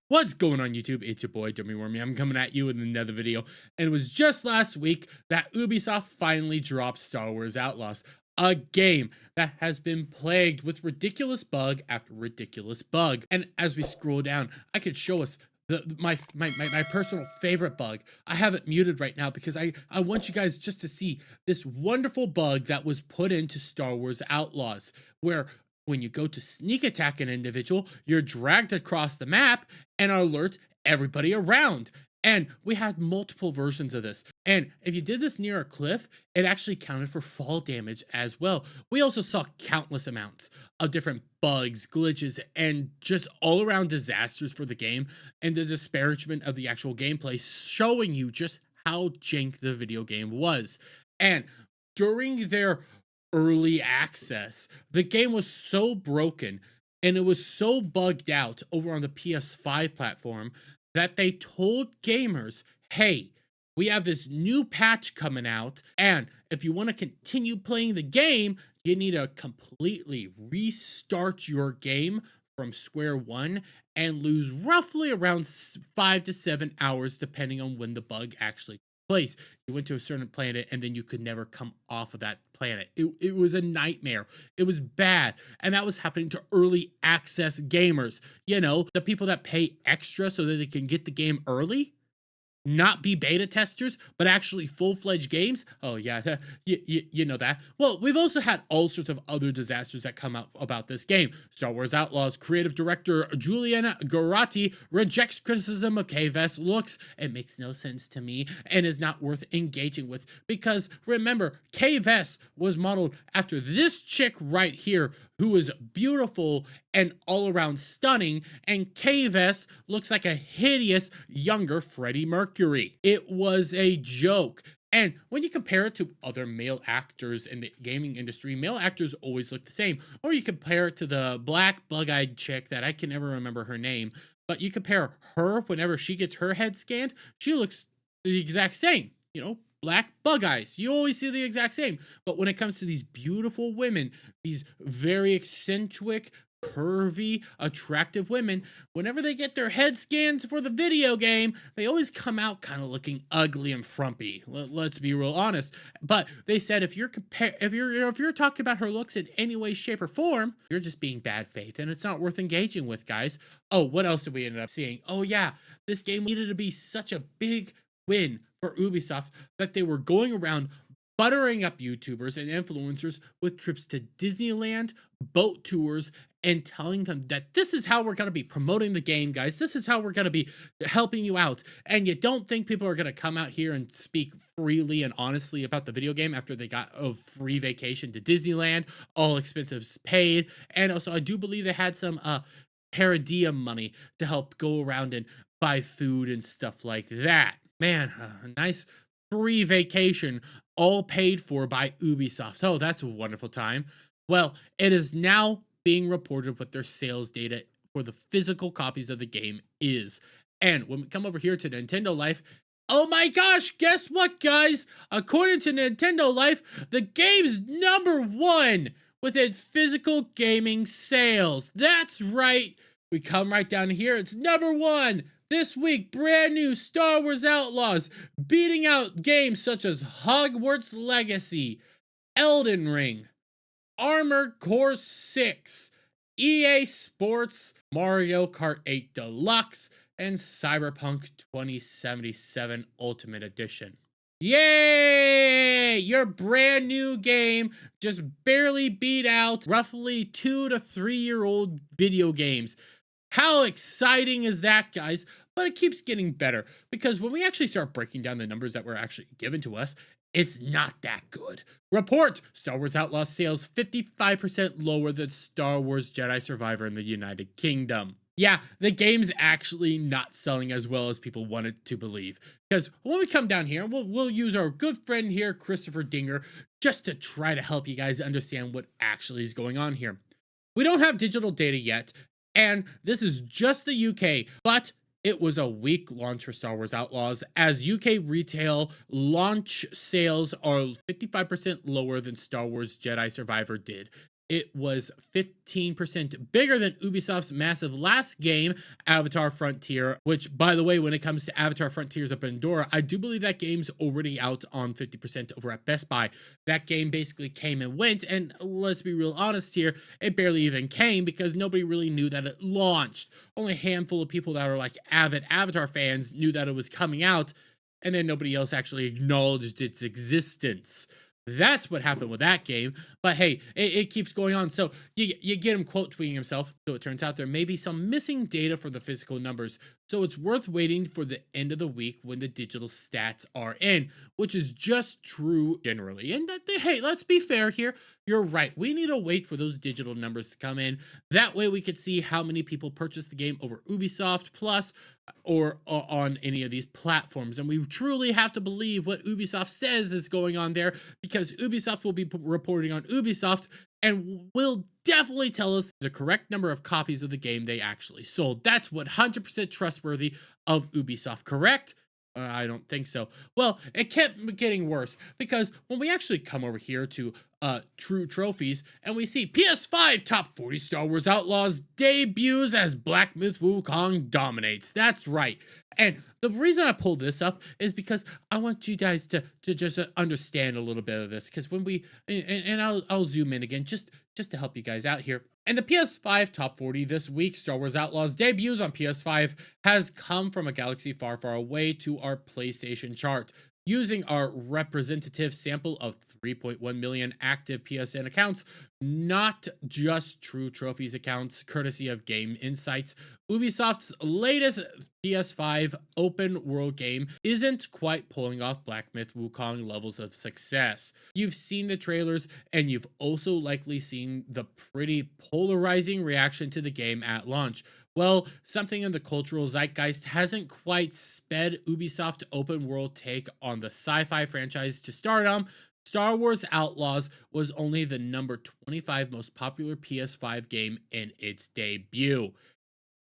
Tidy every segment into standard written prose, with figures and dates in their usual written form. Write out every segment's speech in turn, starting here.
What's going on YouTube? It's your boy Dummy Wormy. I'm coming at you with another video. And it was just last week that Ubisoft finally dropped Star Wars Outlaws, a game that has been plagued with ridiculous bug after ridiculous bug. And as we scroll down, I could show us my personal favorite bug. I have it muted right now because I want you guys just to see this wonderful bug that was put into Star Wars Outlaws, where when you go to sneak attack an individual, you're dragged across the map and alert everybody around. And we had multiple versions of this. And if you did this near a cliff, it actually counted for fall damage as well. We also saw countless amounts of different bugs, glitches, and just all around disasters for the game and the disparagement of the actual gameplay, showing you just how jank the video game was. And during their early access, the game was so broken and it was so bugged out over on the PS5 platform that they told gamers, hey, we have this new patch coming out, and if you want to continue playing the game, you need to completely restart your game from square one and lose roughly around 5 to 7 hours depending on when the bug actually place. You went to a certain planet and then you could never come off of that planet. It was a nightmare. It was bad. And that was happening to early access gamers. You know, the people that pay extra so that they can get the game early, not be beta testers, but actually full-fledged games. Oh yeah, you know that. Well, we've also had all sorts of other disasters that come out about this game. Star Wars Outlaws creative director Julian Garatti rejects criticism of KVS looks. It makes no sense to me and is not worth engaging with, because remember, KVS was modeled after this chick right here, who is beautiful and all around stunning, and KVS looks like a hideous younger Freddie Mercury. It was a joke. And when you compare it to other male actors in the gaming industry, male actors always look the same. Or you compare it to the black bug-eyed chick that I can never remember her name, but you compare her whenever she gets her head scanned, she looks the exact same, you know, black bug eyes. You always see the exact same. But when it comes to these beautiful women, these very eccentric, curvy, attractive women, whenever they get their head scans for the video game, they always come out kind of looking ugly and frumpy. Let's be real honest. But they said if you're talking about her looks in any way, shape, or form, you're just being bad faith, and it's not worth engaging with, guys. Oh, what else did we end up seeing? Oh yeah, this game needed to be such a big win for Ubisoft that they were going around buttering up YouTubers and influencers with trips to Disneyland, boat tours, and telling them that this is how we're going to be promoting the game, guys. This is how we're going to be helping you out. And you don't think people are going to come out here and speak freely and honestly about the video game after they got a free vacation to Disneyland, all expenses paid. And also, I do believe they had some per diem money to help go around and buy food and stuff like that. Man, a nice free vacation, all paid for by Ubisoft. Oh, that's a wonderful time. Well, it is now being reported what their sales data for the physical copies of the game is. And when we come over here to Nintendo Life, oh my gosh, guess what, guys? According to Nintendo Life, the game's #1 within physical gaming sales. That's right. We come right down here. It's #1. This week, brand new Star Wars Outlaws, beating out games such as Hogwarts Legacy, Elden Ring, Armored Core 6, EA Sports, Mario Kart 8 Deluxe, and Cyberpunk 2077 Ultimate Edition. Yay! Your brand new game just barely beat out roughly 2 to 3-year-old video games. How exciting is that, guys? But it keeps getting better, because when we actually start breaking down the numbers that were actually given to us, it's not that good. Report: Star Wars Outlaws sales 55% lower than Star Wars Jedi Survivor in the United Kingdom. Yeah, the game's actually not selling as well as people wanted to believe. Because when we come down here, we'll use our good friend here, Christopher Dinger, just to try to help you guys understand what actually is going on here. We don't have digital data yet, and this is just the UK, but it was a weak launch for Star Wars Outlaws, as UK retail launch sales are 55% lower than Star Wars Jedi Survivor did. it was 15% bigger than Ubisoft's massive last game, Avatar Frontier, which, by the way, when it comes to Avatar Frontiers of Pandora, I do believe that game's already out on 50% over at Best Buy. That game basically came and went, and let's be real honest here, it barely even came because nobody really knew that it launched. Only a handful of people that are like avid Avatar fans knew that it was coming out, and then nobody else actually acknowledged its existence. That's what happened with that game. But hey, it keeps going on. So you get him quote tweeting himself. So it turns out there may be some missing data for the physical numbers. So it's worth waiting for the end of the week when the digital stats are in, which is just true generally. And hey, let's be fair here. You're right. We need to wait for those digital numbers to come in. That way we could see how many people purchased the game over Ubisoft Plus or on any of these platforms. And we truly have to believe what Ubisoft says is going on there, because Ubisoft will be reporting on Ubisoft and will definitely tell us the correct number of copies of the game they actually sold. That's 100% trustworthy of Ubisoft, correct? I don't think so. Well, it kept getting worse, because when we actually come over here to True Trophies and we see PS5 Top 40 Star Wars Outlaws debuts as Black Myth Wukong dominates. That's right. And the reason I pulled this up is because I want you guys to just understand a little bit of this, because when we and I'll zoom in again just to help you guys out here. And the PS5 Top 40 this week, Star Wars Outlaws debuts on PS5, has come from a galaxy far, far away to our PlayStation chart. Using our representative sample of 3.1 million active PSN accounts, not just True Trophies accounts, courtesy of Game Insights, Ubisoft's latest PS5 open world game isn't quite pulling off Black Myth Wukong levels of success. You've seen the trailers, and you've also likely seen the pretty polarizing reaction to the game at launch. Well, something in the cultural zeitgeist hasn't quite sped Ubisoft's open world take on the sci-fi franchise to stardom. Star Wars Outlaws was only the number 25 most popular PS5 game in its debut.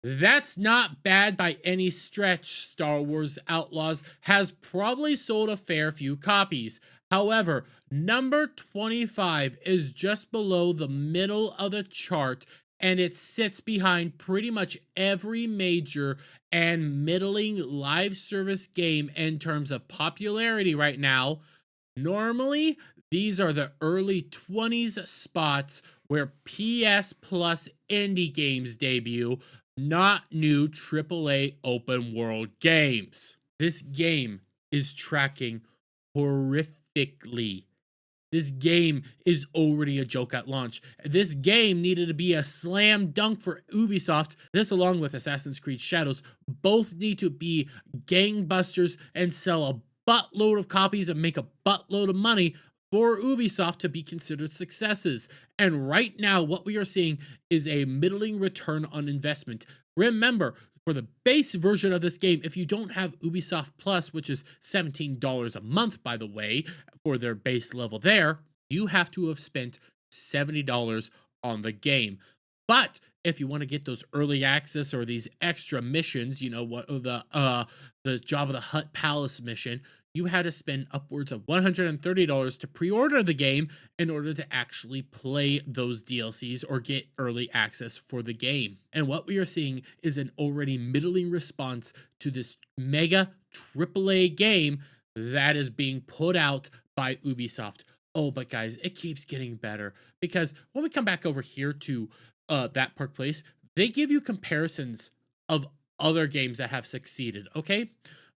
That's not bad by any stretch. Star Wars Outlaws has probably sold a fair few copies. However, number 25 is just below the middle of the chart, and it sits behind pretty much every major and middling live service game in terms of popularity right now. Normally, these are the early 20s spots where PS Plus indie games debut, not new AAA open world games. This game is tracking horrifically. This game is already a joke at launch. This game needed to be a slam dunk for Ubisoft. This, along with Assassin's Creed Shadows, both need to be gangbusters and sell a buttload of copies and make a buttload of money for Ubisoft to be considered successes. And right now, what we are seeing is a middling return on investment. Remember, for the base version of this game, if you don't have Ubisoft Plus, which is $17 a month, by the way, for their base level there, you have to have spent $70 on the game. But if you want to get those early access or these extra missions, you know, what the Jabba the Hutt Palace mission, you had to spend upwards of $130 to pre-order the game in order to actually play those DLCs or get early access for the game. And what we are seeing is an already middling response to this mega AAA game that is being put out by Ubisoft. Oh, but guys, it keeps getting better, because when we come back over here to that Park Place, they give you comparisons of other games that have succeeded, okay?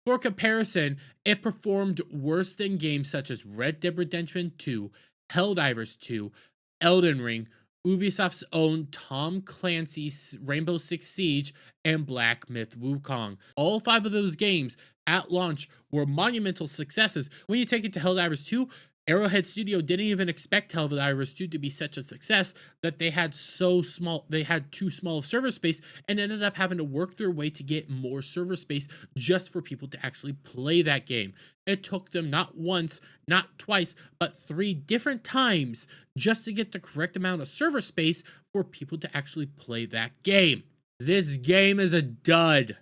For comparison, it performed worse than games such as Red Dead Redemption 2, Helldivers 2, Elden Ring, Ubisoft's own Tom Clancy's Rainbow Six Siege, and Black Myth Wukong. All 5 of those games at launch were monumental successes. When you take it to Helldivers 2, Arrowhead Studio didn't even expect Helldivers 2 to be such a success that they had too small of server space and ended up having to work their way to get more server space just for people to actually play that game. It took them not once, not twice, but 3 different times just to get the correct amount of server space for people to actually play that game. This game is a dud.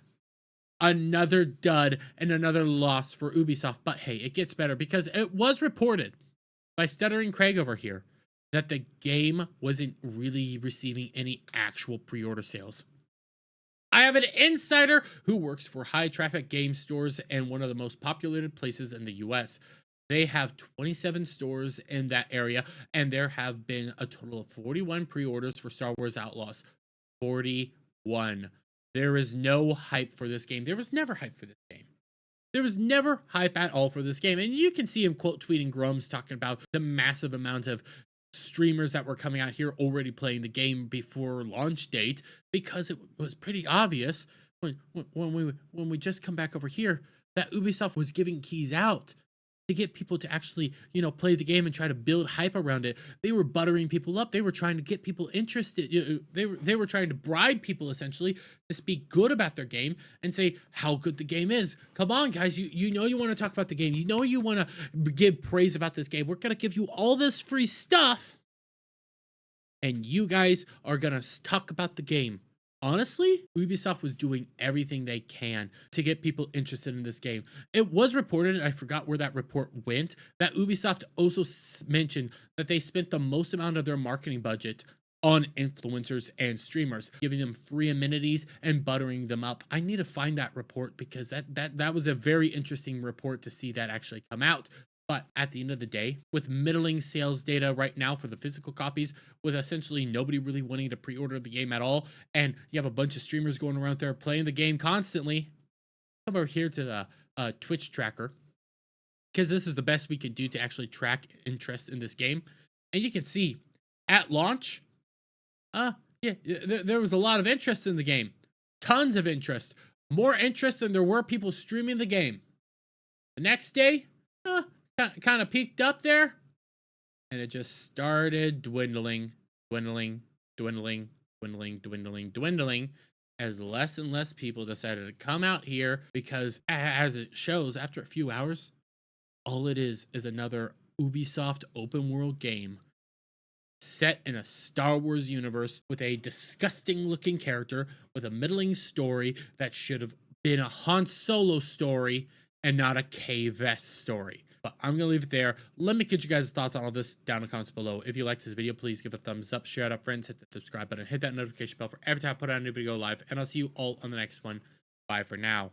Another dud and another loss for Ubisoft. But hey, it gets better, because it was reported by Stuttering Craig over here that the game wasn't really receiving any actual pre-order sales. I have an insider who works for high traffic game stores and one of the most populated places in the US. They have 27 stores in that area, and there have been a total of 41 pre orders for Star Wars Outlaws. 41. There is no hype for this game. There was never hype for this game. There was never hype at all for this game. And you can see him quote tweeting Grums talking about the massive amount of streamers that were coming out here already playing the game before launch date, because it was pretty obvious when we just come back over here that Ubisoft was giving keys out to get people to actually, play the game and try to build hype around it. They were buttering people up. They were trying to get people interested. They were trying to bribe people essentially to speak good about their game and say how good the game is. Come on, guys, you know you want to talk about the game. You know you want to give praise about this game. We're gonna give you all this free stuff, and you guys are gonna talk about the game. Honestly, Ubisoft was doing everything they can to get people interested in this game. It was reported, and I forgot where that report went, that Ubisoft also mentioned that they spent the most amount of their marketing budget on influencers and streamers, giving them free amenities and buttering them up. I need to find that report because that was a very interesting report to see that actually come out. But at the end of the day, with middling sales data right now for the physical copies, with essentially nobody really wanting to pre-order the game at all, and you have a bunch of streamers going around there playing the game constantly, come over here to the Twitch tracker, because this is the best we can do to actually track interest in this game. And you can see at launch, there was a lot of interest in the game. Tons of interest. More interest than there were people streaming the game. The next day, kind of peaked up there, and it just started dwindling as less and less people decided to come out here, because as it shows, after a few hours, all it is another Ubisoft open world game set in a Star Wars universe with a disgusting looking character with a middling story that should have been a Han Solo story and not a K-Vest story. But I'm going to leave it there. Let me get you guys' thoughts on all this down in the comments below. If you liked this video, please give it a thumbs up, share it out, friends, hit the subscribe button, hit that notification bell for every time I put out a new video live, and I'll see you all on the next one. Bye for now.